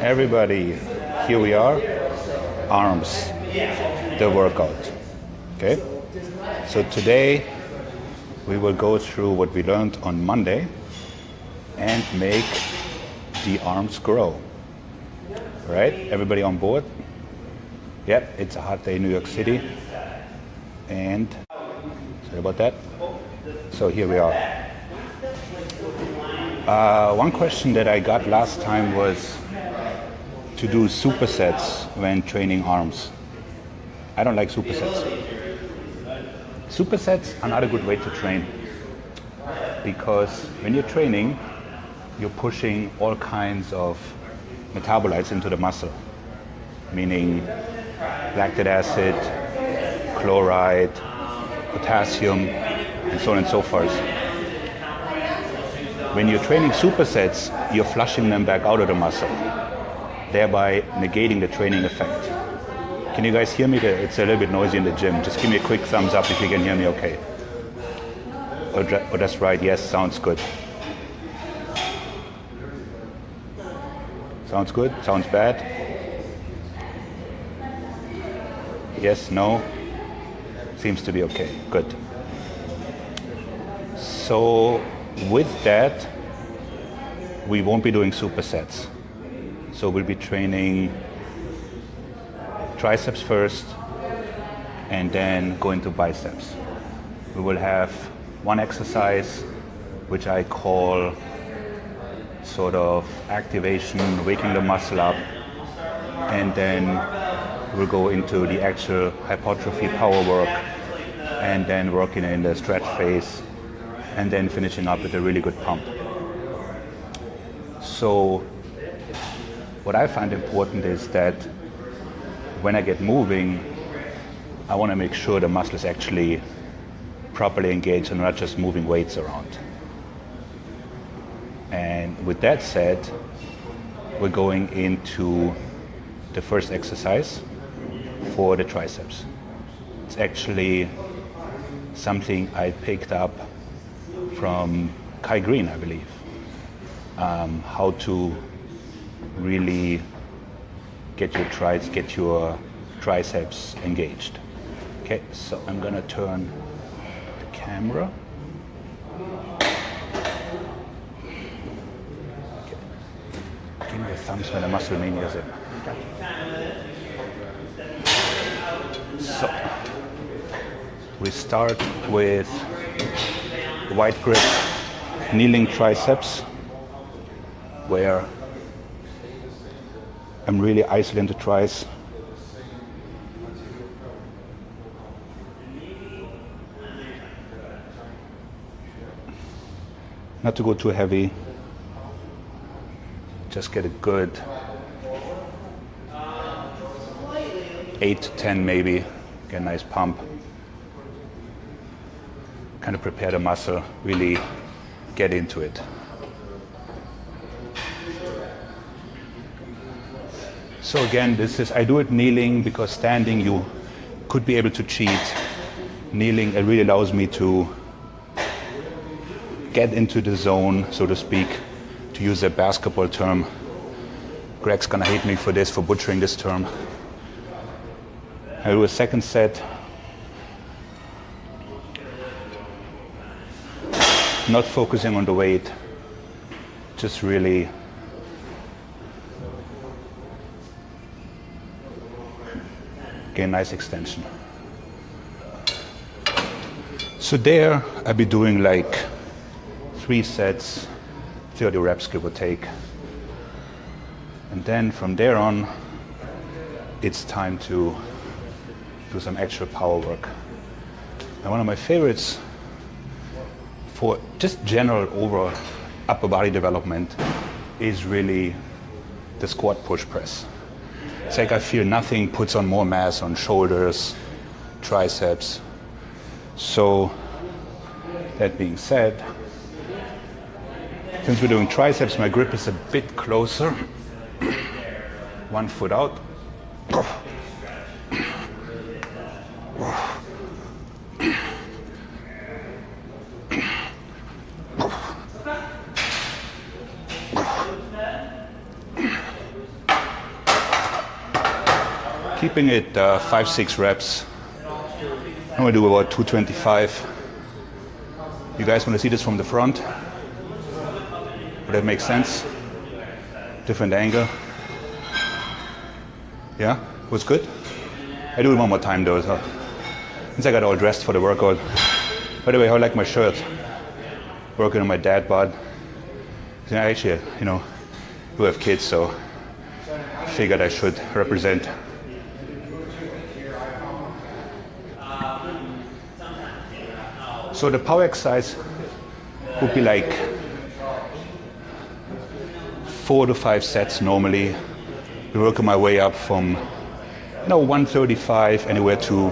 Everybody, here we are, arms, the workout, okay? So today we will go through what we learned on Monday and make the arms grow. All right, everybody on board? Yep, it's a hot day in New York City. And, sorry about that. So here we are. One question that I got last time was to do supersets when training arms. I don't like supersets. Supersets are not a good way to train because when you're training, you're pushing all kinds of metabolites into the muscle, meaning lactic acid, chloride, potassium, and so on and so forth. When you're training supersets, you're flushing them back out of the muscle, thereby negating the training effect. Can you guys hear me? It's a little bit noisy in the gym. Just give me a quick thumbs up if you can hear me okay. Oh, that's right, yes, sounds good. Sounds good? Sounds bad? Yes, no? Seems to be okay, good. So with that, we won't be doing supersets. So we'll be training triceps first and then go into biceps. We will have one exercise which I call sort of activation, waking the muscle up, and then we'll go into the actual hypertrophy power work and then working in the stretch phase and then finishing up with a really good pump. So what I find important is that when I get moving, I want to make sure the muscle is actually properly engaged and not just moving weights around. And with that said, we're going into the first exercise for the triceps. It's actually something I picked up from Kai Green, I believe. How to really get your triceps engaged. Okay, so I'm gonna turn the camera. Okay. Give me the thumbs when the Musclemania is in. So we start with wide grip kneeling triceps, where I'm really isolating the tris. Not to go too heavy, just get a good 8 to 10 maybe, get a nice pump. Kind of prepare the muscle, really get into it. So again, I do it kneeling because standing you could be able to cheat. Kneeling, it really allows me to get into the zone, so to speak, to use a basketball term. Greg's gonna hate me for this, for butchering this term. I do a second set. Not focusing on the weight, just really get a nice extension. So there I'll be doing like 3 sets, 30 reps give or take. And then from there on, it's time to do some actual power work. And one of my favorites for just general overall upper body development is really the squat push press. It's like I feel nothing puts on more mass on shoulders, triceps. So that being said, since we're doing triceps, my grip is a bit closer. 1 foot out. keeping it 5-6 reps. I'm gonna do about 225. You guys want to see this from the front? Would that make sense? Different angle. Yeah, was good. I do it one more time though. So since I got all dressed for the workout. By the way, I like my shirt. Working on my dad bod. So I actually, you know, do have kids, so I figured I should represent. So the power exercise would be like 4 to 5 sets normally. Working my way up from 135 anywhere to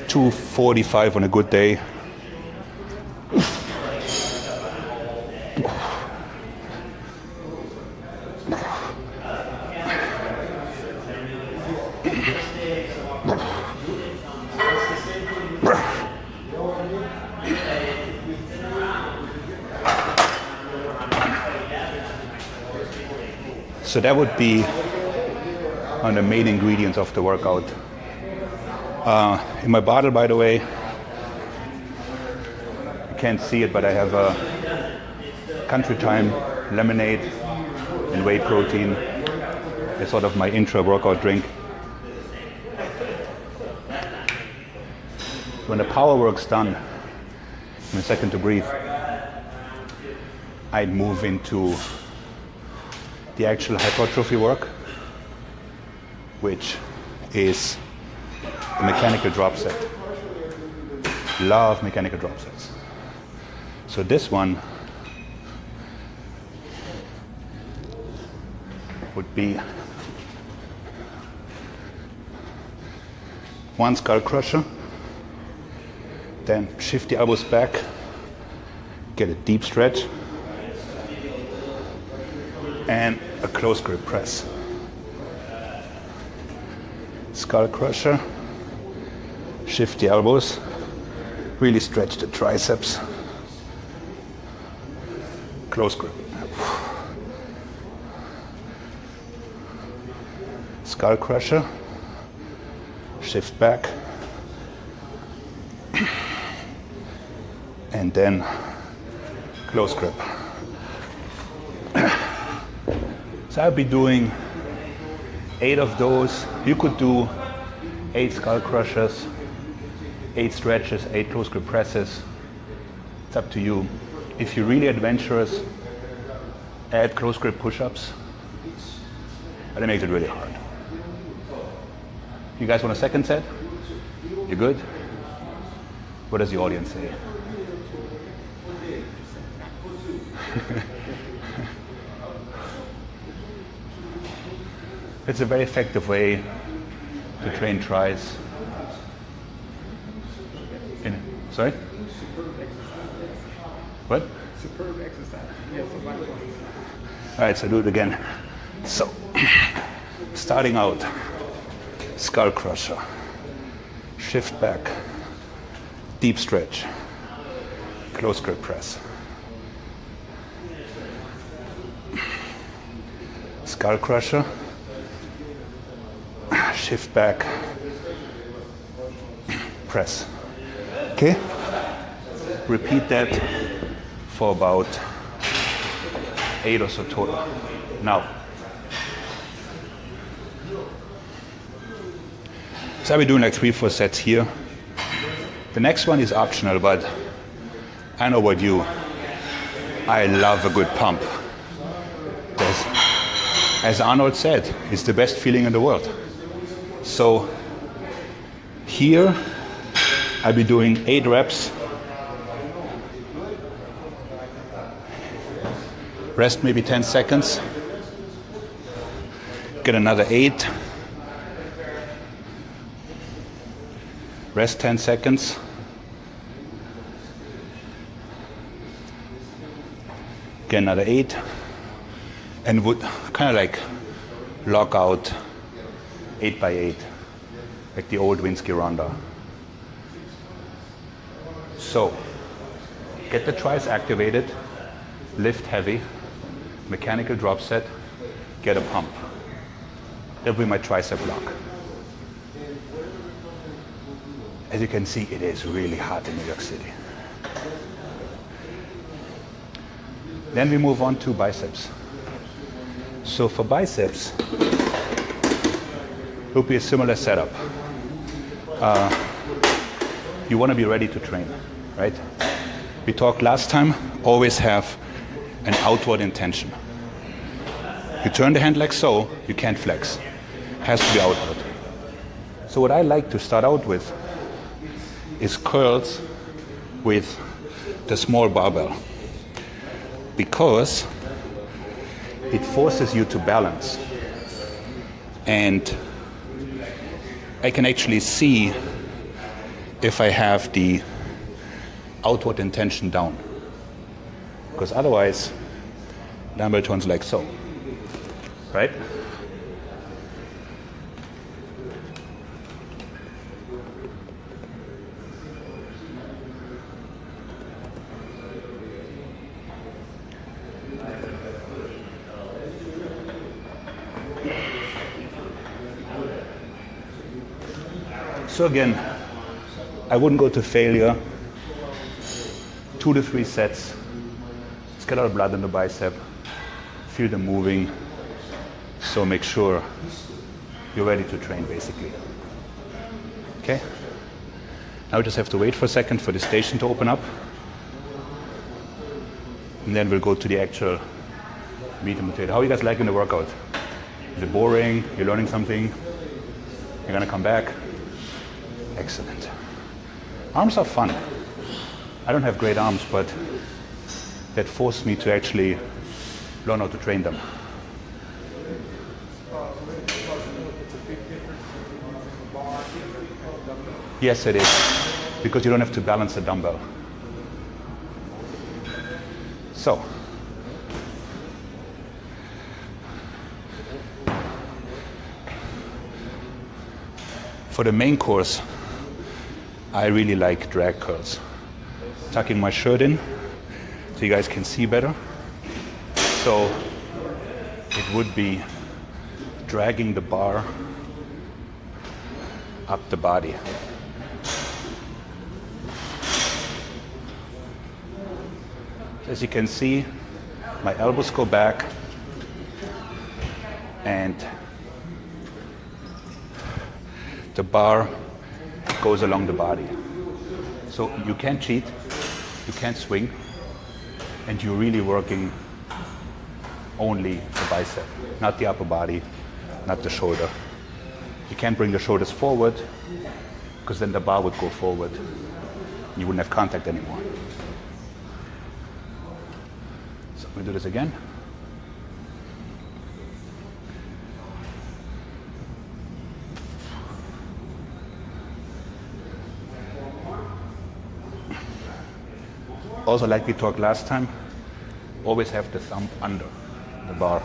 245 on a good day. So that would be one of the main ingredients of the workout. In my bottle, by the way, you can't see it, but I have a Country Time lemonade and whey protein. It's sort of my intra-workout drink. When the power work's done, in a second to breathe, I'd move into the actual hypertrophy work, which is a mechanical drop set. Love mechanical drop sets. So this one would be one skull crusher, then shift the elbows back, get a deep stretch, and a close grip press. Skull crusher, shift the elbows, really stretch the triceps, close grip. Skull crusher, shift back, and then close grip. So I'll be doing 8 of those. You could do 8 skull crushers, 8 stretches, 8 close grip presses. It's up to you. If you're really adventurous, add close grip push-ups, but it makes it really hard. You guys want a second set? You good? What does the audience say? It's a very effective way to train tris. Sorry? What? Superb exercise. Yes, all right, so do it again. So, starting out, skull crusher, shift back, deep stretch, close grip press. Skull crusher, shift back, press. Okay? Repeat that for about 8 or so total. Now, so I'll be doing like 3-4 sets here. The next one is optional, but I know about you. I love a good pump. As Arnold said, it's the best feeling in the world. So here I'll be doing 8 reps. Rest maybe 10 seconds. Get another 8. Rest 10 seconds. Get another 8. And would kind of like lock out 8 by 8, like the old Winsky Ronda. So, get the tris activated, lift heavy, mechanical drop set, get a pump. That will be my tricep block. As you can see, it is really hot in New York City. Then we move on to biceps. So for biceps, it will be a similar setup. You want to be ready to train, right? We talked last time, always have an outward intention. You turn the hand like so, you can't flex. It has to be outward. So what I like to start out with is curls with the small barbell, because it forces you to balance. And I can actually see if I have the outward intention down. Because otherwise, dumbbell turns like so, right? So again, I wouldn't go to failure. 2 to 3 sets. Let's get a lot of blood in the bicep. Feel them moving. So make sure you're ready to train, basically. Okay? Now we just have to wait for a second for the station to open up. And then we'll go to the actual meat and potato. How are you guys liking the workout? Is it boring? You're learning something? You're gonna come back? Excellent. Arms are fun. I don't have great arms, but that forced me to actually learn how to train them. Yes, it is, because you don't have to balance a dumbbell. So, for the main course, I really like drag curls. Tucking my shirt in so you guys can see better. So it would be dragging the bar up the body. As you can see, my elbows go back and the bar goes along the body. So you can't cheat, you can't swing, and you're really working only the bicep, not the upper body, not the shoulder. You can't bring the shoulders forward, because then the bar would go forward. You wouldn't have contact anymore. So we'll do this again. Also, like we talked last time, always have the thumb under the bar.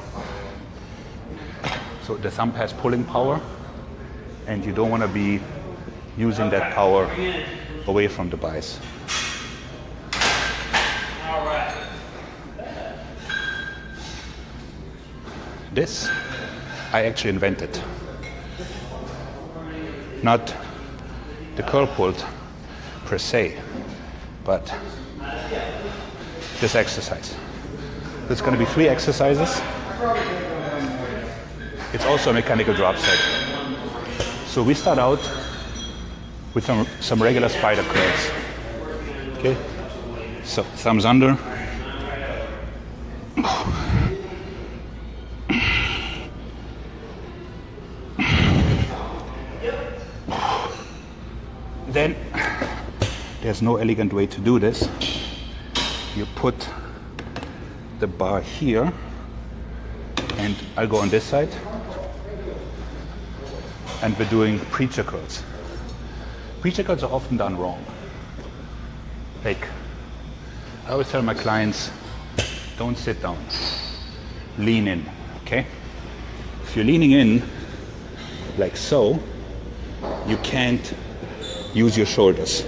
So the thumb has pulling power, and you don't want to be using that power away from the biceps. This I actually invented. Not the curl pull per se, but this exercise. There's going to be 3 exercises. It's also a mechanical drop set. So we start out with some regular spider curls. Okay? So thumbs under. Then there's no elegant way to do this. You put the bar here, and I'll go on this side, and we're doing preacher curls. Preacher curls are often done wrong. Like, I always tell my clients, don't sit down, lean in, okay? If you're leaning in, like so, you can't use your shoulders.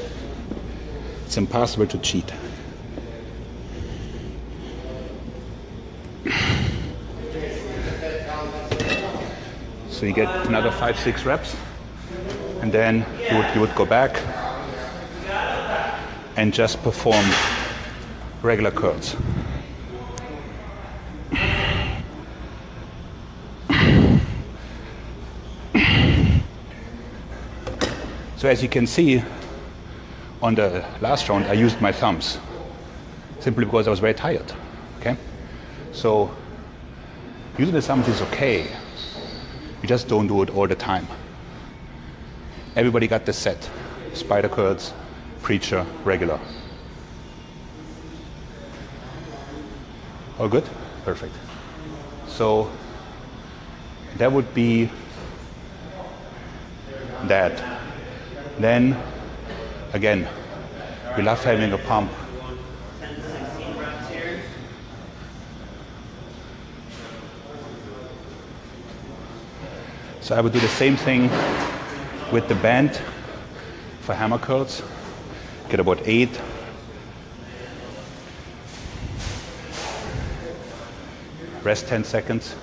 It's impossible to cheat. So you get another 5-6 reps, and then you would go back and just perform regular curls. So as you can see, on the last round, I used my thumbs, simply because I was very tired, okay? So using the thumbs is okay. You just don't do it all the time. Everybody got this set: spider curls, preacher, regular. All good? Perfect. So that would be that. Then, again, we love having a pump. So I would do the same thing with the band for hammer curls. Get about 8. Rest 10 seconds.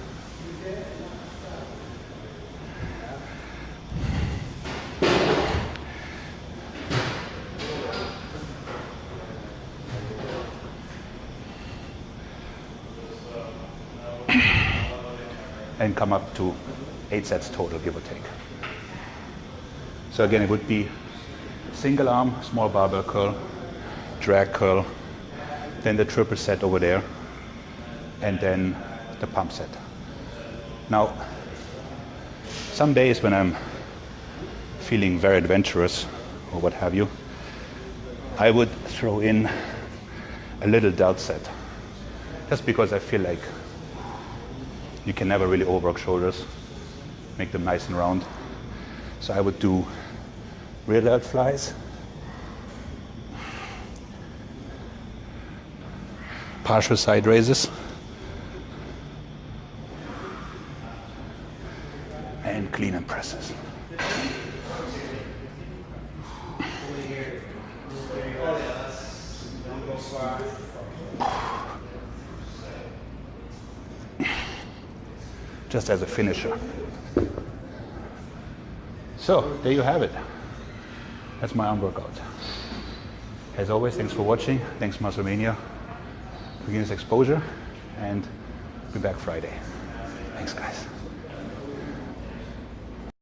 And come up to 8 sets total, give or take. So again, it would be single arm, small barbell curl, drag curl, then the triple set over there, and then the pump set. Now, some days when I'm feeling very adventurous or what have you, I would throw in a little delt set, just because I feel like you can never really overwork shoulders, make them nice and round. So I would do rear delt flies, partial side raises, and clean and presses. Just as a finisher. So there you have it. That's my arm workout. As always, thanks for watching. Thanks Musclemania for giving us exposure, and be back Friday. Thanks guys.